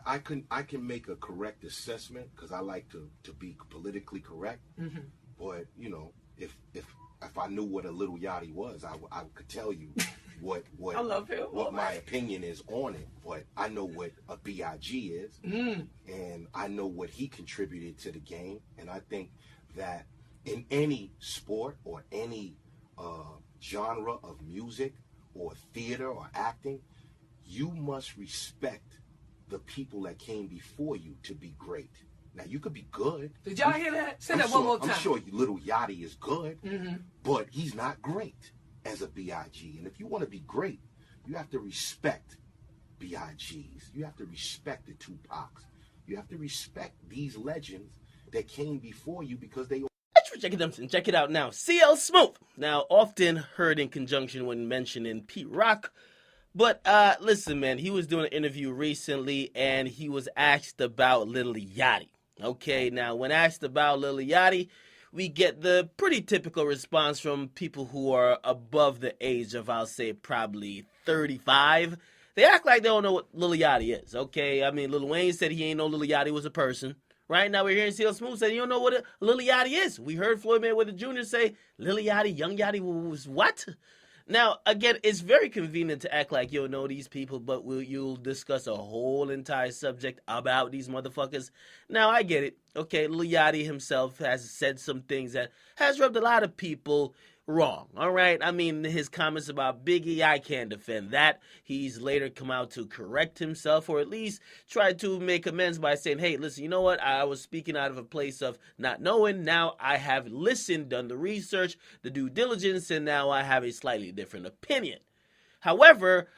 I can make a correct assessment because I like to be politically correct. Mm-hmm. But you know, if I knew what a Little Yachty was, I could tell you what I love him. what my opinion is on it. But I know what a Big is, and I know what he contributed to the game. And I think that in any sport or any genre of music or theater or acting, you must respect the people that came before you to be great. Now, you could be good. Did y'all hear that? Say that one more time. I'm sure Little Yachty is good, but he's not great as a B.I.G. And if you want to be great, you have to respect B.I.G.'s. You have to respect the Tupacs. You have to respect these legends that came before you because they... Check it out now. CL Smooth. Now, often heard in conjunction when mentioning Pete Rock. But listen, man, he was doing an interview recently, and he was asked about Lil Yachty. Okay, now, when asked about Lil Yachty, we get the pretty typical response from people who are above the age of, I'll say, probably 35. They act like they don't know what Lil Yachty is, okay? I mean, Lil Wayne said he ain't know Lil Yachty was a person. Right now, we're hearing CL Smooth say, you don't know what a Lil Yachty is. We heard Floyd Mayweather Jr. say, Lil Yachty, Young Yachty was what? Now, again, it's very convenient to act like you know these people, but you'll discuss a whole entire subject about these motherfuckers. Now, I get it. Okay, Lil Yachty himself has said some things that has rubbed a lot of people wrong, all right? I mean, his comments about Biggie, I can't defend that. He's later come out to correct himself, or at least try to make amends by saying, hey, listen, you know what? I was speaking out of a place of not knowing. Now I have listened, done the research, the due diligence, and now I have a slightly different opinion. However,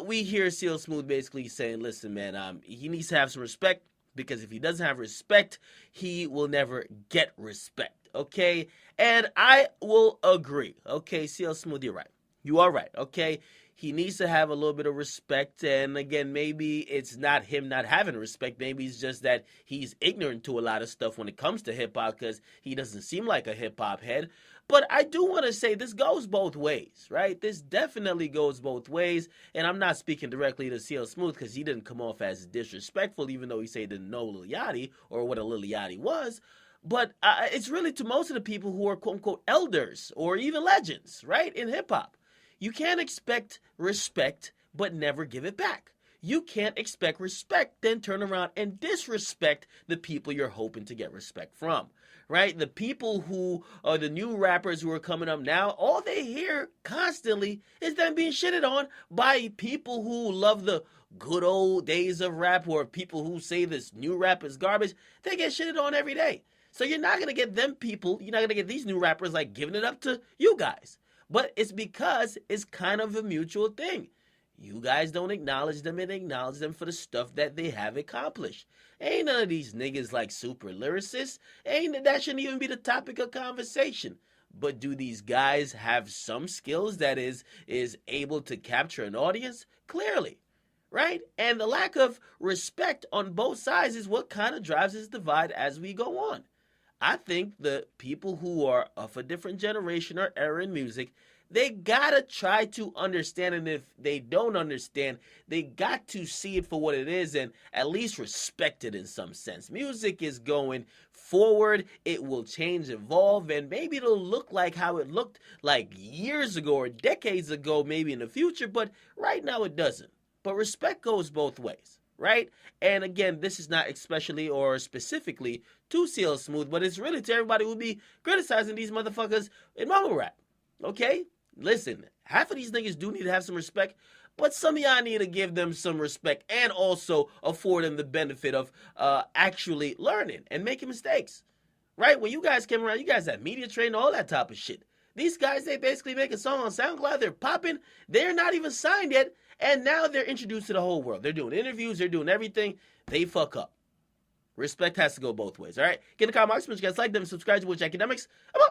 we hear CL Smooth basically saying, listen, man, he needs to have some respect, because if he doesn't have respect, he will never get respect. Okay, and I will agree. Okay, CL Smooth, you're right. You are right. Okay, he needs to have a little bit of respect, and again, maybe it's not him not having respect. Maybe it's just that he's ignorant to a lot of stuff when it comes to hip hop because he doesn't seem like a hip hop head. But I do want to say this goes both ways, right? This definitely goes both ways, and I'm not speaking directly to CL Smooth because he didn't come off as disrespectful, even though he said he didn't know Lil Yachty or what a Lil Yachty was. But it's really to most of the people who are quote-unquote elders or even legends, right, in hip-hop. You can't expect respect but never give it back. You can't expect respect, then turn around and disrespect the people you're hoping to get respect from, right? The people who are the new rappers who are coming up now, all they hear constantly is them being shitted on by people who love the good old days of rap, or people who say this new rap is garbage. They get shitted on every day. So you're not going to get them people, you're not going to get these new rappers like giving it up to you guys. But it's because it's kind of a mutual thing. You guys don't acknowledge them and acknowledge them for the stuff that they have accomplished. Ain't none of these niggas like super lyricists. That shouldn't even be the topic of conversation. But do these guys have some skills that is able to capture an audience? Clearly. Right? And the lack of respect on both sides is what kind of drives this divide as we go on. I think the people who are of a different generation or era in music, they gotta try to understand, and if they don't understand, they got to see it for what it is and at least respect it in some sense. Music is going forward, it will change, evolve, and maybe it'll look like how it looked like years ago or decades ago, maybe in the future, but right now it doesn't. But respect goes both ways, right? And again, this is not especially or specifically to CL Smooth, but it's really to everybody who be criticizing these motherfuckers in mumble rap, okay? Listen, half of these niggas do need to have some respect, but some of y'all need to give them some respect and also afford them the benefit of actually learning and making mistakes, right? When you guys came around, you guys had media training, all that type of shit. These guys, they basically make a song on SoundCloud, they're popping, they're not even signed yet, and now they're introduced to the whole world. They're doing interviews, they're doing everything, they fuck up. Respect has to go both ways, all right? Get in the comment box, you guys like them, subscribe to Academics. I'm out.